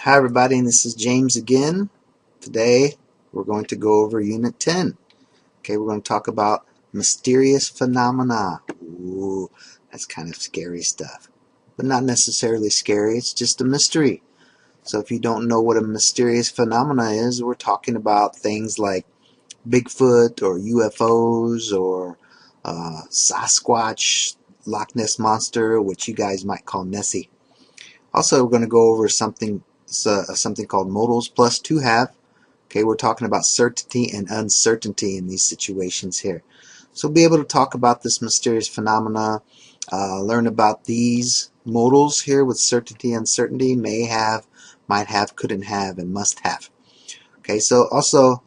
Hi everybody, and this is James again. Today we're going to go over Unit 10. Okay, we're going to talk about mysterious phenomena. Ooh, that's kind of scary stuff. But not necessarily scary, it's just a mystery. So if you don't know what a mysterious phenomena is, we're talking about things like Bigfoot or UFOs or Sasquatch, Loch Ness Monster, which you guys might call Nessie. Also, we're going to go over something called modals plus to have. Okay, we're talking about certainty and uncertainty in these situations here. So we'll be able to talk about this mysterious phenomena, learn about these modals here with certainty, uncertainty, may have, might have, couldn't have, and must have. Okay, so also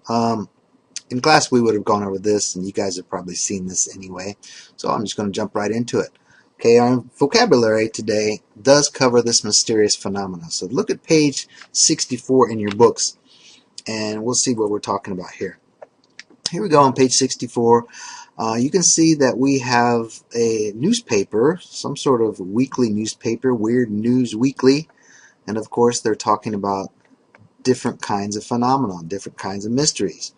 in class we would have gone over this, and you guys have probably seen this anyway. So I'm just going to jump right into it. Okay, our vocabulary today does cover this mysterious phenomena. So look at page 64 in your books, and we'll see what we're talking about here. Here we go on page 64. You can see that we have a newspaper, some sort of weekly newspaper, Weird News Weekly, and of course they're talking about different kinds of phenomena, different kinds of mysteries.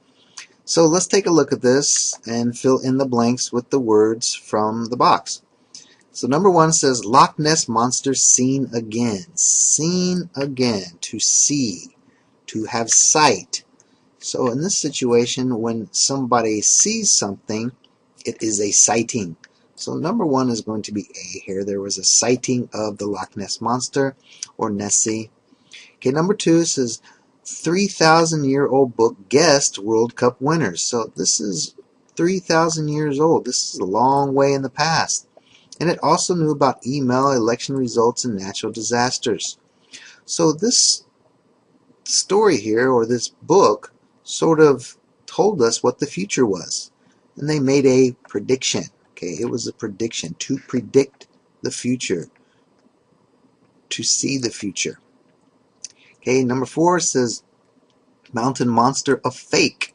So let's take a look at this and fill in the blanks with the words from the box. So number one says Loch Ness Monster seen again. Seen again, to see, to have sight. So in this situation, when somebody sees something, it is a sighting. So number one is going to be A here. There was a sighting of the Loch Ness Monster or Nessie. Okay, number two says 3,000-year-old book guessed World Cup winners. So this is 3,000 years old. This is a long way in the past. And it also knew about email, election results, and natural disasters. So this story here, or this book, sort of told us what the future was. And they made a prediction. Okay, it was a prediction, to predict the future, to see the future. Okay, number four says Mountain Monster, a fake.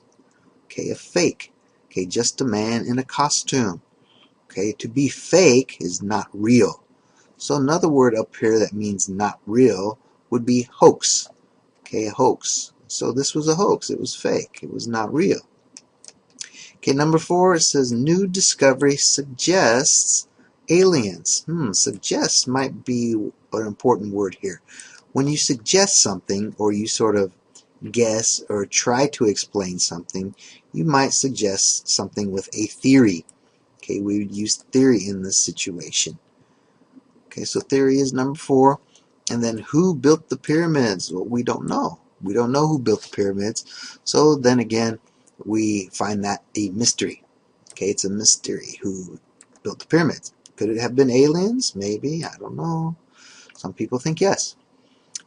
Okay, a fake. Okay, just a man in a costume. Okay, to be fake is not real. So another word up here that means not real would be hoax. Okay, a hoax. So this was a hoax. It was fake. It was not real. Okay, number four, it says new discovery suggests aliens. Suggests might be an important word here. When you suggest something, or you sort of guess or try to explain something, you might suggest something with a theory. Okay, we would use theory in this situation. Okay, so theory is number four. And then who built the pyramids? Well, we don't know. We don't know who built the pyramids. So then again, we find that a mystery. Okay, it's a mystery who built the pyramids. Could it have been aliens? Maybe. I don't know. Some people think yes.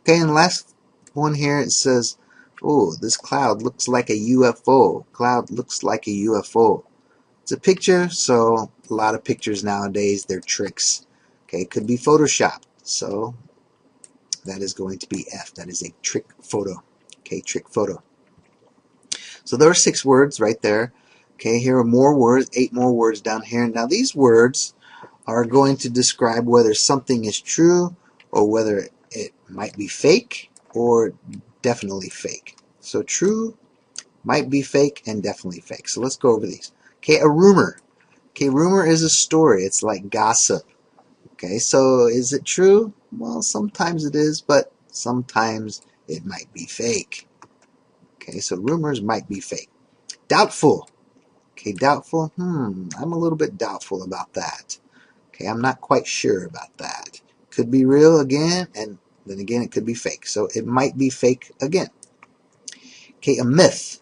Okay, and the last one here, it says, oh, this cloud looks like a UFO. Cloud looks like a UFO. It's a picture, so a lot of pictures nowadays, they're tricks. Okay, it could be photoshopped. So that is going to be F. That is a trick photo. Okay, trick photo. So there are 6 words right there. Okay, here are more words, 8 more words down here. Now these words are going to describe whether something is true or whether it might be fake or definitely fake. So true, might be fake, and definitely fake. So let's go over these. Okay, a rumor. Okay, rumor is a story. It's like gossip. Okay, so is it true? Well, sometimes it is, but sometimes it might be fake. Okay, so rumors might be fake. Doubtful. Okay, doubtful. I'm a little bit doubtful about that. Okay, I'm not quite sure about that. Could be real again, and then again it could be fake. So it might be fake again. Okay, a myth.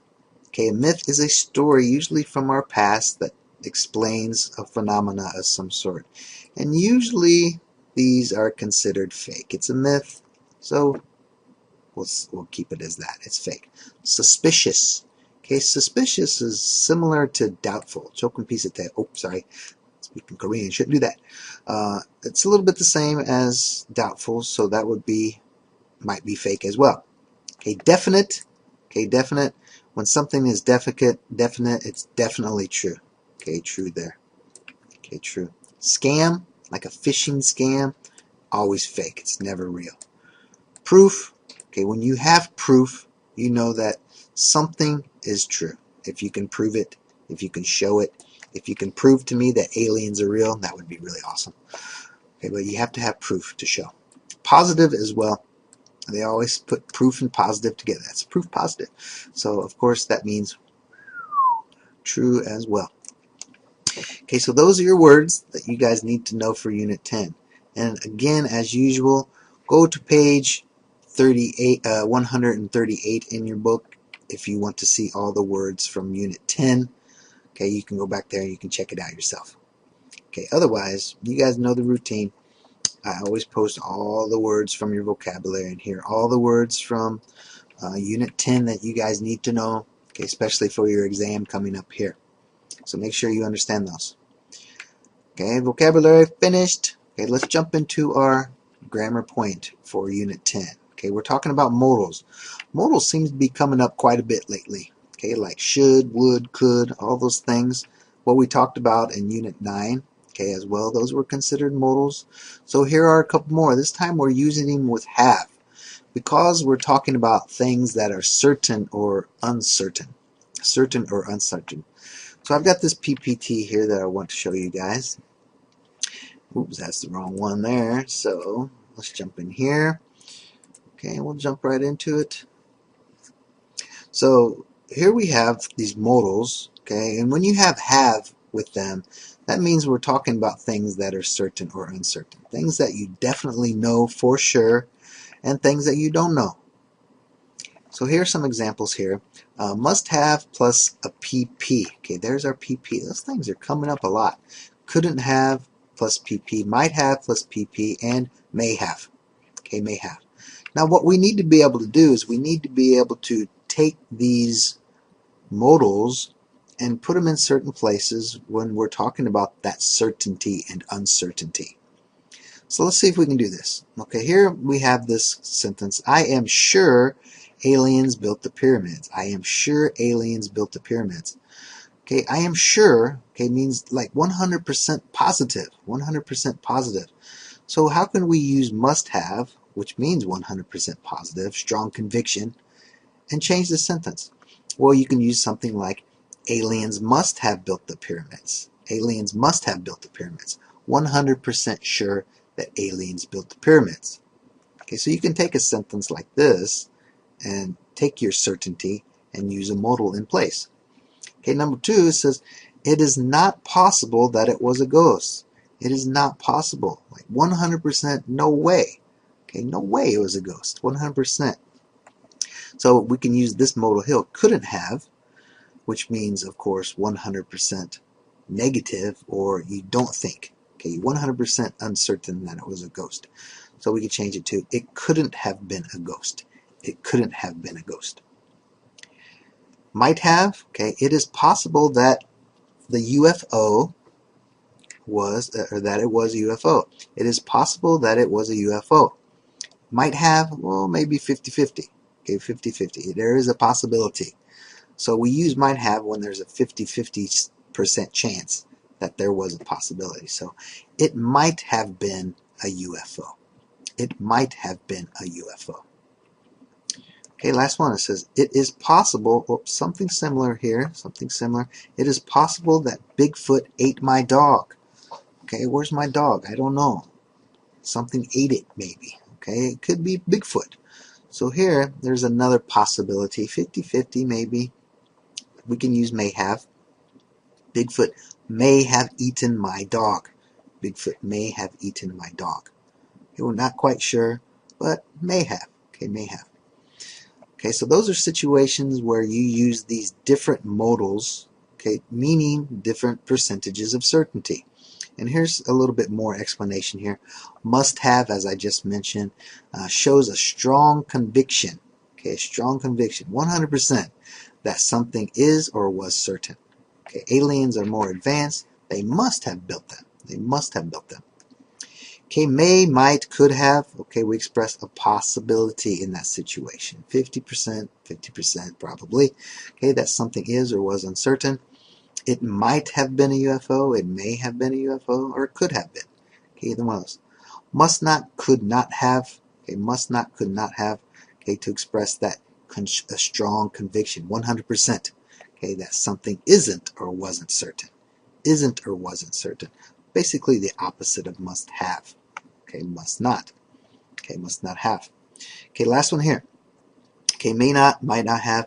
Okay, a myth is a story usually from our past that explains a phenomena of some sort. And usually these are considered fake. It's a myth, so we'll keep it as that. It's fake. Suspicious. Okay, suspicious is similar to doubtful. Jokum pisate. Oh, sorry. Speaking Korean, shouldn't do that. It's a little bit the same as doubtful, so that would be, might be fake as well. Okay, definite. Okay, definite. When something is definite, it's definitely true. Okay, true there. Okay, true. Scam, like a phishing scam, always fake. It's never real. Proof. Okay, when you have proof, you know that something is true. If you can prove it, if you can show it, if you can prove to me that aliens are real, that would be really awesome. Okay, but you have to have proof to show. Positive as well. They always put proof and positive together. That's proof positive. So, of course, that means true as well. Okay, so those are your words that you guys need to know for Unit 10. And again, as usual, go to page 138 in your book if you want to see all the words from Unit 10. Okay, you can go back there and you can check it out yourself. Okay, otherwise, you guys know the routine. I always post all the words from your vocabulary in here, all the words from Unit 10 that you guys need to know, okay, especially for your exam coming up here. So make sure you understand those. Okay, vocabulary finished. Okay, let's jump into our grammar point for Unit 10. Okay, we're talking about modals. Modals seems to be coming up quite a bit lately. Okay, like should, would, could, all those things. What we talked about in Unit 9. Okay, as well, those were considered modals. So here are a couple more. This time we're using them with have, because we're talking about things that are certain or uncertain. Certain or uncertain. So I've got this PPT here that I want to show you guys. Oops, that's the wrong one there. So let's jump in here. Okay, we'll jump right into it. So here we have these modals, okay, and when you have with them, that means we're talking about things that are certain or uncertain. Things that you definitely know for sure and things that you don't know. So here are some examples here. Must have plus a PP. Okay, there's our PP. Those things are coming up a lot. Couldn't have plus PP, might have plus PP, and may have. Okay, may have. Now what we need to be able to do is we need to be able to take these modals and put them in certain places when we're talking about that certainty and uncertainty. So let's see if we can do this. Okay, here we have this sentence. I am sure aliens built the pyramids. I am sure aliens built the pyramids. Okay, I am sure, okay, means like 100% positive. 100% positive. So how can we use must have, which means 100% positive, strong conviction, and change the sentence? Well, you can use something like aliens must have built the pyramids. Aliens must have built the pyramids. 100% sure that aliens built the pyramids. Okay, so you can take a sentence like this and take your certainty and use a modal in place. Okay, number 2, it says, it is not possible that it was a ghost. It is not possible. Like 100% no way. Okay, no way it was a ghost. 100%. So we can use this modal here, couldn't have, which means, of course, 100% negative, or you don't think. Okay, 100% uncertain that it was a ghost. So we could change it to, it couldn't have been a ghost. It couldn't have been a ghost. Might have, okay, it is possible that the UFO was, or that it was a UFO. It is possible that it was a UFO. Might have, well, maybe 50-50. Okay, 50-50. There is a possibility. So we use might have when there's a 50-50% chance that there was a possibility. So it might have been a UFO. It might have been a UFO. Okay, last one. It says, it is possible, oops, something similar here, something similar. It is possible that Bigfoot ate my dog. Okay, where's my dog? I don't know. Something ate it, maybe. Okay, it could be Bigfoot. So here, there's another possibility, 50-50 maybe. We can use may have. Bigfoot may have eaten my dog. Bigfoot may have eaten my dog. Okay, we're not quite sure, but may have. Okay, may have. Okay, so those are situations where you use these different modals, okay, meaning different percentages of certainty. And here's a little bit more explanation here. Must have, as I just mentioned, shows a strong conviction, okay, strong conviction, 100% that something is or was certain. Okay, aliens are more advanced. They must have built them. They must have built them. Okay, may, might, could have. Okay, we express a possibility in that situation. 50%, 50% probably. Okay, that something is or was uncertain. It might have been a UFO. It may have been a UFO, or it could have been. Okay, either one of those. Must not, could not have. Okay, must not, could not have. okay, to express that a strong conviction, 100%, okay, that something isn't or wasn't certain. Isn't or wasn't certain. Basically the opposite of must have. Okay, must not. Okay, must not have. Okay, last one here. Okay, may not, might not have.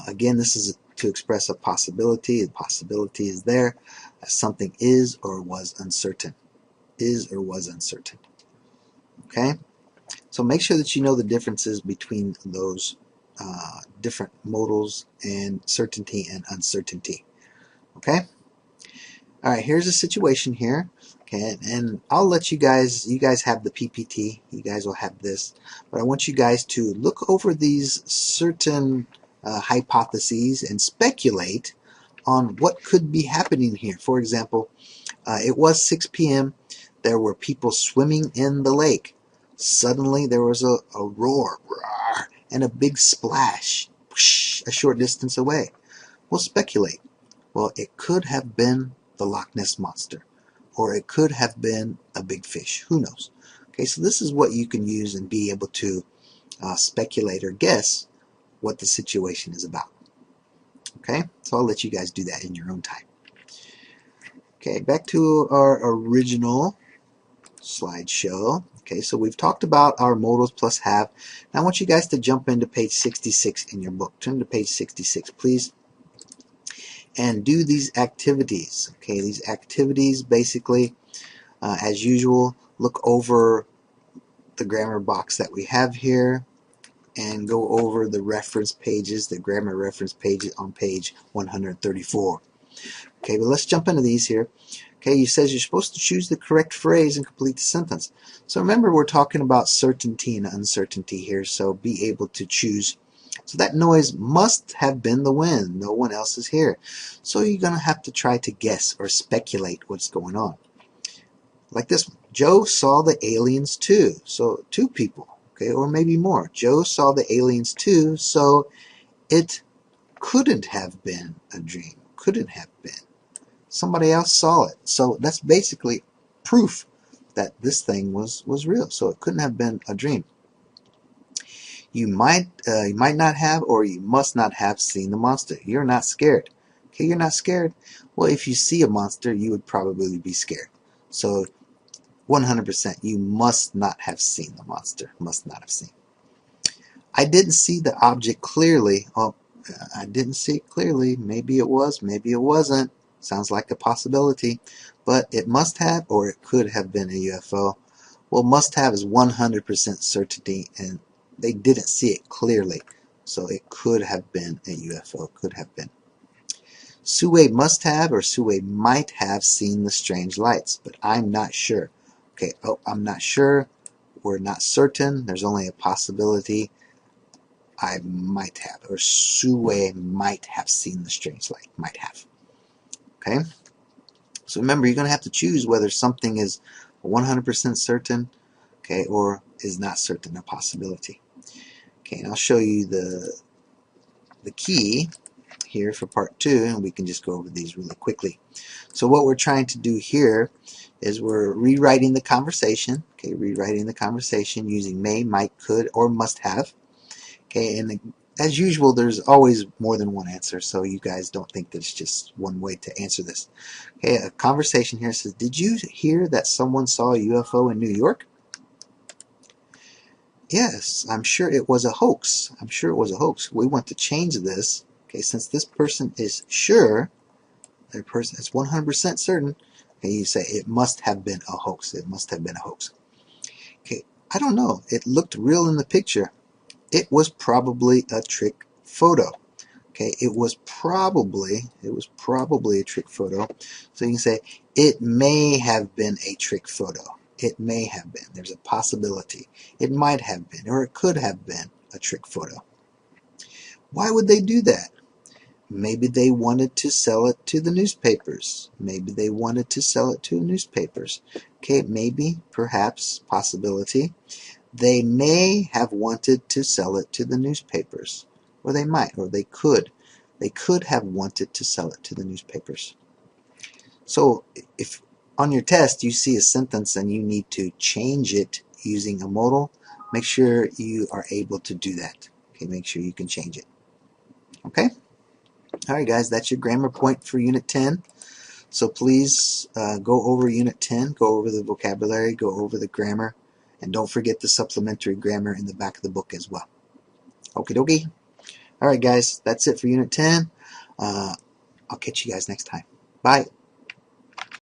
Again, this is to express a possibility. The possibility is there. Something is or was uncertain. Is or was uncertain. Okay? So make sure that you know the differences between those different modals and certainty and uncertainty. Okay? Alright, here's a situation here. Okay, and I'll let you guys have the PPT. You guys will have this. But I want you guys to look over these certain hypotheses and speculate on what could be happening here. For example, it was 6 p.m. There were people swimming in the lake. Suddenly there was a roar, roar and a big splash whoosh, a short distance away. We'll speculate. Well, it could have been the Loch Ness Monster, or it could have been a big fish. Who knows? Okay, so this is what you can use and be able to speculate or guess what the situation is about. Okay, so I'll let you guys do that in your own time. Okay, back to our original slideshow. Okay, so we've talked about our modals plus have. Now I want you guys to jump into page 66 in your book. Turn to page 66, please. And do these activities. Okay, these activities basically, as usual, look over the grammar box that we have here and go over the reference pages, the grammar reference pages on page 134. Okay, but let's jump into these here. Okay, he says you're supposed to choose the correct phrase and complete the sentence. So remember, we're talking about certainty and uncertainty here, so be able to choose. So that noise must have been the wind. No one else is here. So you're going to have to try to guess or speculate what's going on. Like this one. Joe saw the aliens too. So two people, okay, or maybe more. Joe saw the aliens too, so it couldn't have been a dream. Couldn't have been. Somebody else saw it. So that's basically proof that this thing was real. So it couldn't have been a dream. You might not have, or you must not have seen the monster. You're not scared. Okay, you're not scared. Well, if you see a monster, you would probably be scared. So 100%, you must not have seen the monster. Must not have seen. I didn't see the object clearly. Oh, I didn't see it clearly. Maybe it was, maybe it wasn't. Sounds like a possibility. But it must have, or it could have been a UFO. Well, must have is 100% certainty, and they didn't see it clearly. So it could have been a UFO. Could have been. Sue must have, or Sue might have seen the strange lights, but I'm not sure. Okay, oh, I'm not sure. We're not certain. There's only a possibility. I might have, or Sue might have seen the strange light. Might have. Okay? So remember, you're going to have to choose whether something is 100% certain, okay, or is not certain, a possibility. Okay, and I'll show you the key here for part 2, and we can just go over these really quickly. So what we're trying to do here is we're rewriting the conversation, okay, rewriting the conversation using may, might, could, or must have. Okay, and as usual, there's always more than one answer, so you guys don't think there's just one way to answer this. Okay, a conversation here says, did you hear that someone saw a UFO in New York? Yes, I'm sure it was a hoax. I'm sure it was a hoax. We want to change this. Okay, since this person is sure, their person is 100% certain, okay, you say it must have been a hoax. It must have been a hoax. Okay, I don't know. It looked real in the picture. It was probably a trick photo. Okay, it was probably a trick photo. So you can say it may have been a trick photo. It may have been. There's a possibility. It might have been, or it could have been a trick photo. Why would they do that? Maybe they wanted to sell it to the newspapers. Maybe they wanted to sell it to newspapers. Okay, maybe, perhaps, possibility. They may have wanted to sell it to the newspapers. Or they might, or they could. They could have wanted to sell it to the newspapers. So if on your test you see a sentence and you need to change it using a modal, make sure you are able to do that. Okay, make sure you can change it. Okay? Alright guys, that's your grammar point for Unit 10. So please go over Unit 10, go over the vocabulary, go over the grammar, and don't forget the supplementary grammar in the back of the book as well. Okie dokie. Alright guys, that's it for Unit 10. I'll catch you guys next time. Bye.